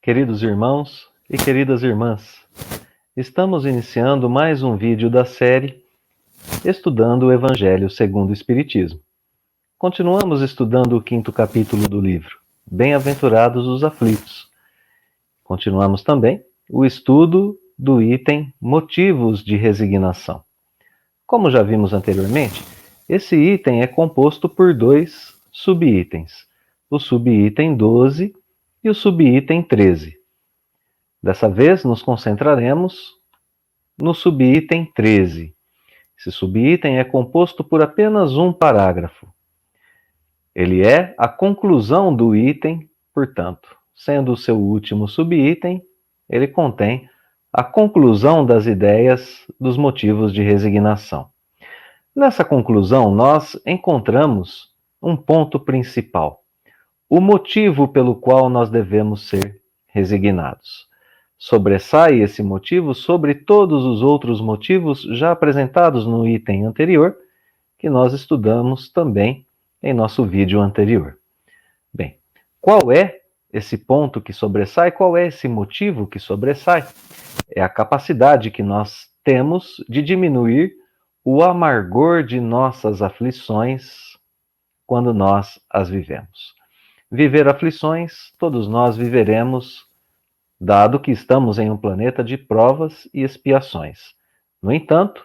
Queridos irmãos e queridas irmãs, estamos iniciando mais um vídeo da série Estudando o Evangelho segundo o Espiritismo. Continuamos estudando o 5º capítulo do livro, Bem-aventurados os aflitos. Continuamos também o estudo do item Motivos de Resignação. Como já vimos anteriormente, esse item é composto por dois subitens, o subitem 12 e o subitem 13. Dessa vez, nos concentraremos no subitem 13. Esse subitem é composto por apenas um parágrafo. Ele é a conclusão do item, portanto, sendo o seu último subitem, ele contém a conclusão das ideias dos motivos de resignação. Nessa conclusão, nós encontramos um ponto principal, o motivo pelo qual nós devemos ser resignados. Sobressai esse motivo sobre todos os outros motivos já apresentados no item anterior, que nós estudamos também em nosso vídeo anterior. Bem, qual é esse ponto que sobressai? Qual é esse motivo que sobressai? É a capacidade que nós temos de diminuir o amargor de nossas aflições quando nós as vivemos. Viver aflições, todos nós viveremos, dado que estamos em um planeta de provas e expiações. No entanto,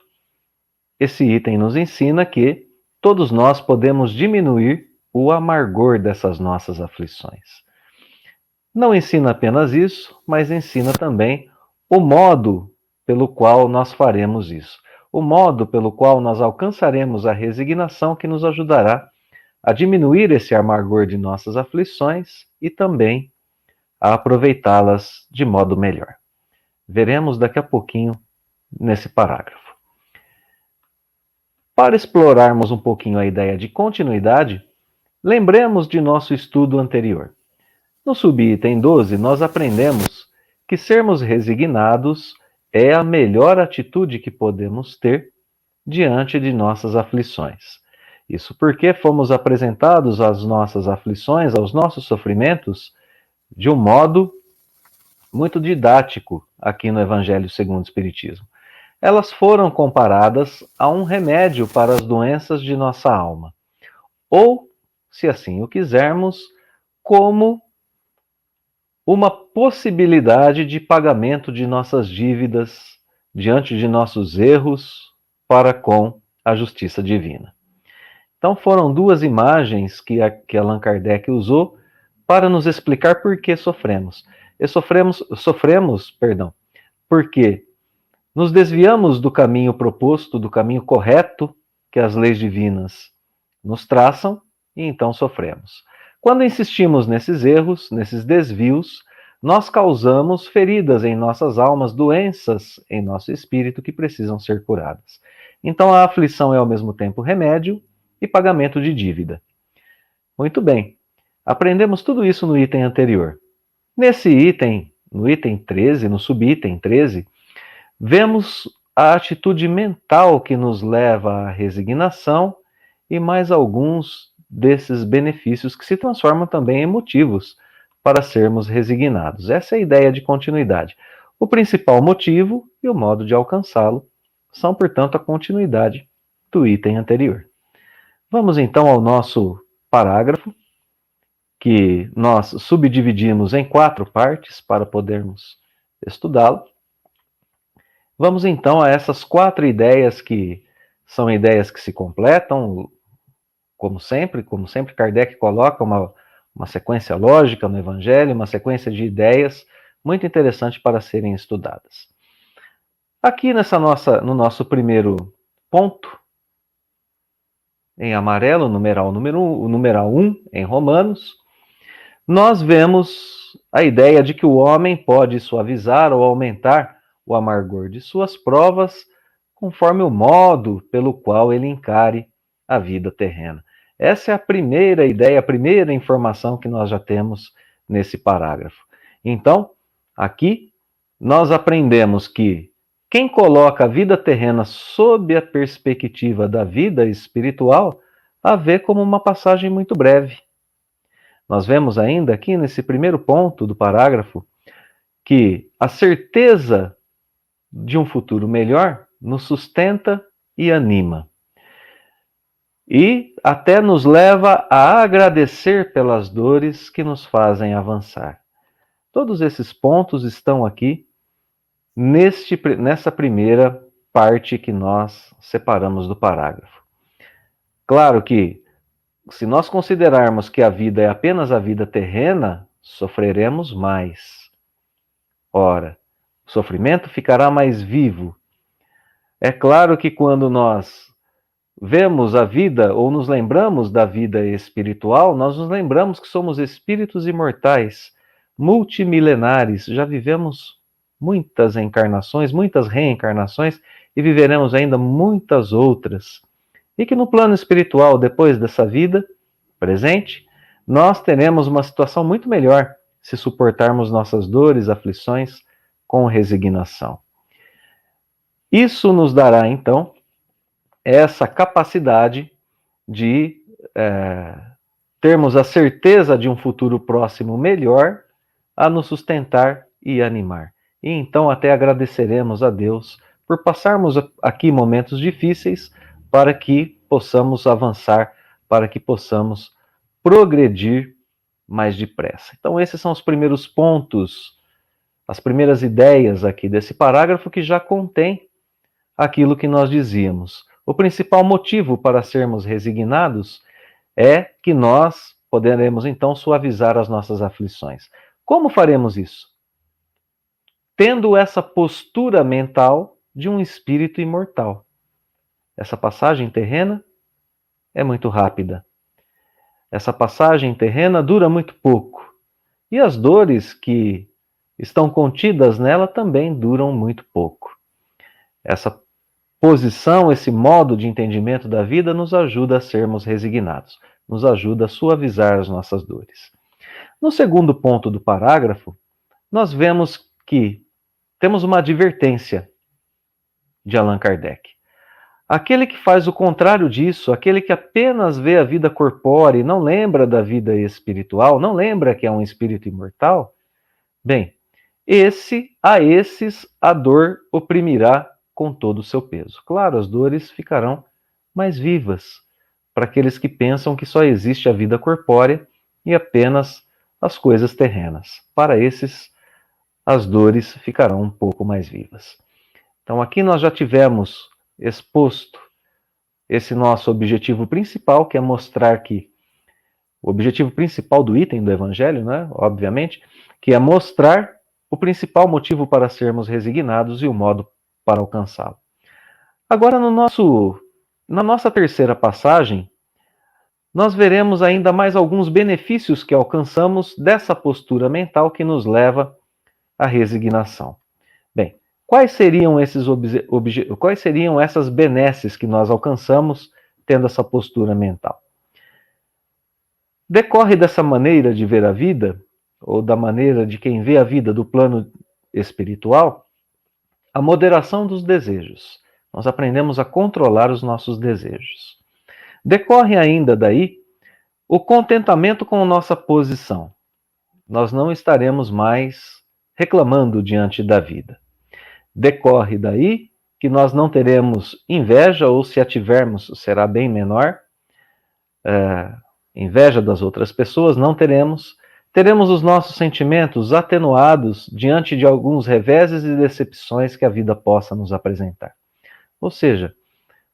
esse item nos ensina que todos nós podemos diminuir o amargor dessas nossas aflições. Não ensina apenas isso, mas ensina também o modo pelo qual nós faremos isso. O modo pelo qual nós alcançaremos a resignação que nos ajudará a diminuir esse amargor de nossas aflições e também a aproveitá-las de modo melhor. Veremos daqui a pouquinho nesse parágrafo. Para explorarmos um pouquinho a ideia de continuidade, lembremos de nosso estudo anterior. No subitem 12, nós aprendemos que sermos resignados é a melhor atitude que podemos ter diante de nossas aflições. Isso porque fomos apresentados às nossas aflições, aos nossos sofrimentos, de um modo muito didático aqui no Evangelho segundo o Espiritismo. Elas foram comparadas a um remédio para as doenças de nossa alma. Ou, se assim o quisermos, como uma possibilidade de pagamento de nossas dívidas diante de nossos erros para com a justiça divina. Então foram duas imagens que Allan Kardec usou para nos explicar por que sofremos. E sofremos, porque nos desviamos do caminho proposto, do caminho correto que as leis divinas nos traçam, e então sofremos. Quando insistimos nesses erros, nesses desvios, nós causamos feridas em nossas almas, doenças em nosso espírito que precisam ser curadas. Então a aflição é ao mesmo tempo remédio e pagamento de dívida. Muito bem, aprendemos tudo isso no item anterior. Nesse item, no item 13, no subitem 13, vemos a atitude mental que nos leva à resignação e mais alguns desses benefícios que se transformam também em motivos para sermos resignados. Essa é a ideia de continuidade. O principal motivo e o modo de alcançá-lo são, portanto, a continuidade do item anterior. Vamos então ao nosso parágrafo, que nós subdividimos em 4 partes para podermos estudá-lo. Vamos então a essas 4 ideias que são ideias que se completam, como sempre Kardec coloca uma sequência lógica no Evangelho, uma sequência de ideias muito interessante para serem estudadas. Aqui no nosso primeiro ponto, em amarelo, o numeral 1 em Romanos, nós vemos a ideia de que o homem pode suavizar ou aumentar o amargor de suas provas conforme o modo pelo qual ele encare a vida terrena. Essa é a primeira ideia, a primeira informação que nós já temos nesse parágrafo. Então, aqui nós aprendemos que quem coloca a vida terrena sob a perspectiva da vida espiritual a vê como uma passagem muito breve. Nós vemos ainda aqui nesse primeiro ponto do parágrafo que a certeza de um futuro melhor nos sustenta e anima. E até nos leva a agradecer pelas dores que nos fazem avançar. Todos esses pontos estão aqui nessa primeira parte que nós separamos do parágrafo. Claro que, se nós considerarmos que a vida é apenas a vida terrena, sofreremos mais. Ora, o sofrimento ficará mais vivo. É claro que quando nós vemos a vida ou nos lembramos da vida espiritual, nós nos lembramos que somos espíritos imortais, multimilenares, já vivemos muitas encarnações, muitas reencarnações e viveremos ainda muitas outras. E que no plano espiritual, depois dessa vida presente, nós teremos uma situação muito melhor se suportarmos nossas dores, aflições com resignação. Isso nos dará, então, essa capacidade de termos a certeza de um futuro próximo melhor a nos sustentar e animar. E então até agradeceremos a Deus por passarmos aqui momentos difíceis para que possamos avançar, para que possamos progredir mais depressa. Então esses são os primeiros pontos, as primeiras ideias aqui desse parágrafo que já contém aquilo que nós dizíamos. O principal motivo para sermos resignados é que nós poderemos então suavizar as nossas aflições. Como faremos isso? Tendo essa postura mental de um espírito imortal. Essa passagem terrena é muito rápida. Essa passagem terrena dura muito pouco. E as dores que estão contidas nela também duram muito pouco. Essa posição, esse modo de entendimento da vida nos ajuda a sermos resignados, nos ajuda a suavizar as nossas dores. No segundo ponto do parágrafo, nós vemos que temos uma advertência de Allan Kardec. Aquele que faz o contrário disso, aquele que apenas vê a vida corpórea e não lembra da vida espiritual, não lembra que é um espírito imortal, bem, a esses a dor oprimirá com todo o seu peso. Claro, as dores ficarão mais vivas para aqueles que pensam que só existe a vida corpórea e apenas as coisas terrenas. Para esses, as dores ficarão um pouco mais vivas. Então aqui nós já tivemos exposto esse nosso objetivo principal, que é mostrar que o objetivo principal do item do Evangelho, né, obviamente, que é mostrar o principal motivo para sermos resignados e o modo para alcançá-lo. Agora, na nossa terceira passagem, nós veremos ainda mais alguns benefícios que alcançamos dessa postura mental que nos leva à resignação. Bem, quais seriam essas benesses que nós alcançamos tendo essa postura mental? Decorre dessa maneira de ver a vida, ou da maneira de quem vê a vida do plano espiritual, a moderação dos desejos. Nós aprendemos a controlar os nossos desejos. Decorre ainda daí o contentamento com a nossa posição. Nós não estaremos mais reclamando diante da vida. Decorre daí que nós não teremos inveja, ou se a tivermos, será bem menor. Inveja das outras pessoas não teremos. Teremos os nossos sentimentos atenuados diante de alguns reveses e decepções que a vida possa nos apresentar. Ou seja,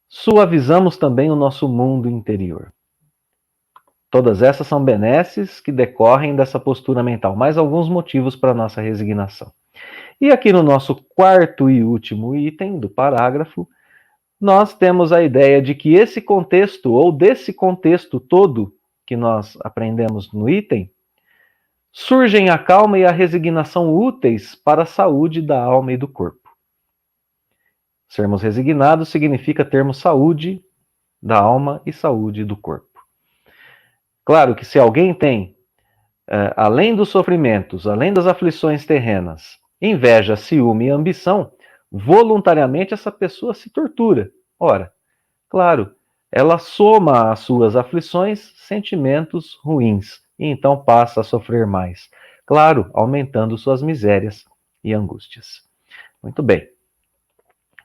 suavizamos também o nosso mundo interior. Todas essas são benesses que decorrem dessa postura mental, mais alguns motivos para a nossa resignação. E aqui no nosso quarto e último item do parágrafo, nós temos a ideia de que esse contexto, ou desse contexto todo que nós aprendemos no item, surgem a calma e a resignação úteis para a saúde da alma e do corpo. Sermos resignados significa termos saúde da alma e saúde do corpo. Claro que se alguém tem, além dos sofrimentos, além das aflições terrenas, inveja, ciúme e ambição, voluntariamente essa pessoa se tortura. Ora, claro, ela soma às suas aflições sentimentos ruins, e então passa a sofrer mais. Claro, aumentando suas misérias e angústias. Muito bem.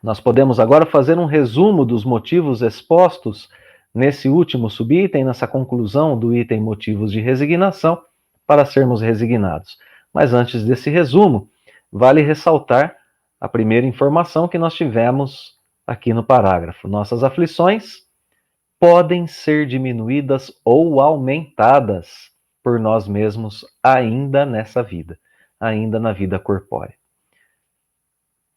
Nós podemos agora fazer um resumo dos motivos expostos nesse último subitem, nessa conclusão do item motivos de resignação, para sermos resignados. Mas antes desse resumo, vale ressaltar a primeira informação que nós tivemos aqui no parágrafo. Nossas aflições podem ser diminuídas ou aumentadas por nós mesmos ainda nessa vida, ainda na vida corpórea.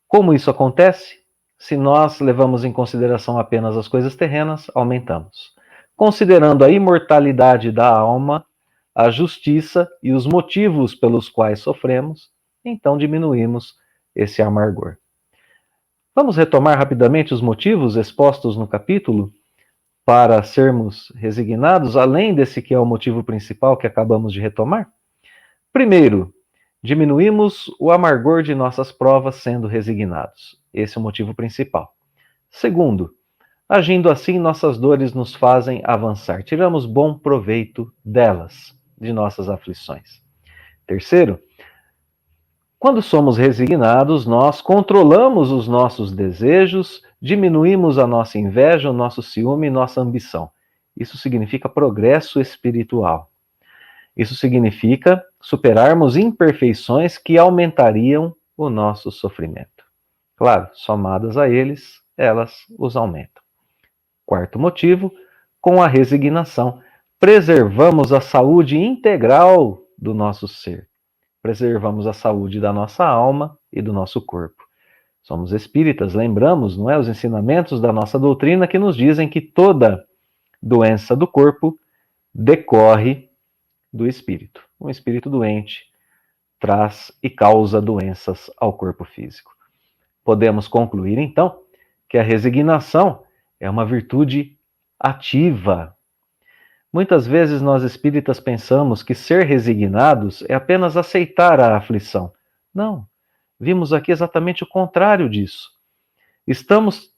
Como isso acontece? Se nós levamos em consideração apenas as coisas terrenas, aumentamos. Considerando a imortalidade da alma, a justiça e os motivos pelos quais sofremos, então diminuímos esse amargor. Vamos retomar rapidamente os motivos expostos no capítulo para sermos resignados, além desse que é o motivo principal que acabamos de retomar? Primeiro, diminuímos o amargor de nossas provas sendo resignados. Esse é o motivo principal. Segundo, agindo assim, nossas dores nos fazem avançar. Tiramos bom proveito delas, de nossas aflições. Terceiro, quando somos resignados, nós controlamos os nossos desejos, diminuímos a nossa inveja, o nosso ciúme e nossa ambição. Isso significa progresso espiritual. Isso significa superarmos imperfeições que aumentariam o nosso sofrimento. Claro, somadas a eles, elas os aumentam. Quarto motivo, com a resignação, preservamos a saúde integral do nosso ser. Preservamos a saúde da nossa alma e do nosso corpo. Somos espíritas, lembramos, não é? Os ensinamentos da nossa doutrina que nos dizem que toda doença do corpo decorre do espírito. Um espírito doente traz e causa doenças ao corpo físico. Podemos concluir, então, que a resignação é uma virtude ativa. Muitas vezes nós espíritas pensamos que ser resignados é apenas aceitar a aflição. Não, vimos aqui exatamente o contrário disso. Estamos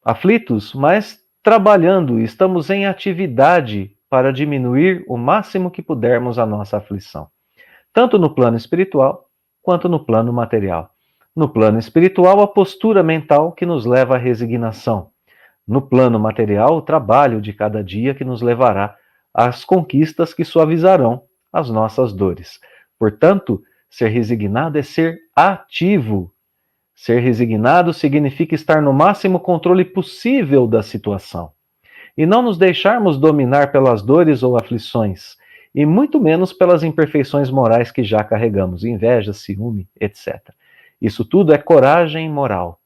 aflitos, mas trabalhando, estamos em atividade para diminuir o máximo que pudermos a nossa aflição, tanto no plano espiritual quanto no plano material. No plano espiritual, a postura mental que nos leva à resignação. No plano material, o trabalho de cada dia que nos levará às conquistas que suavizarão as nossas dores. Portanto, ser resignado é ser ativo. Ser resignado significa estar no máximo controle possível da situação e não nos deixarmos dominar pelas dores ou aflições, e muito menos pelas imperfeições morais que já carregamos, inveja, ciúme, etc. Isso tudo é coragem moral.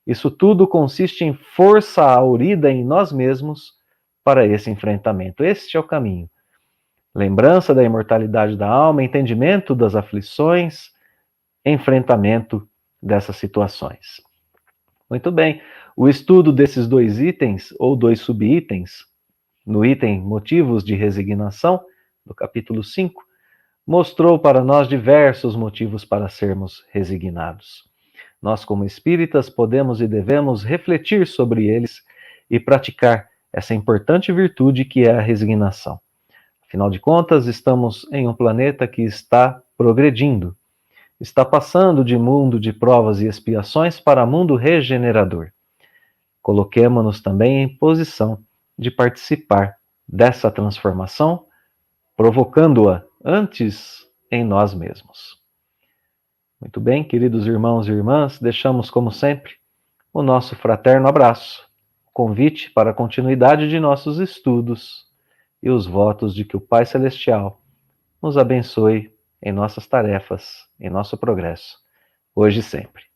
Isso tudo consiste em força aurida em nós mesmos para esse enfrentamento. Este é o caminho. Lembrança da imortalidade da alma, entendimento das aflições, enfrentamento dessas situações. Muito bem. O estudo desses dois itens, ou dois subitens, no item Motivos de Resignação, do capítulo 5, mostrou para nós diversos motivos para sermos resignados. Nós, como espíritas, podemos e devemos refletir sobre eles e praticar essa importante virtude que é a resignação. Afinal de contas, estamos em um planeta que está progredindo, está passando de mundo de provas e expiações para mundo regenerador. Coloquemo-nos também em posição de participar dessa transformação, provocando-a antes em nós mesmos. Muito bem, queridos irmãos e irmãs, deixamos, como sempre, o nosso fraterno abraço, convite para a continuidade de nossos estudos e os votos de que o Pai Celestial nos abençoe em nossas tarefas, em nosso progresso, hoje e sempre.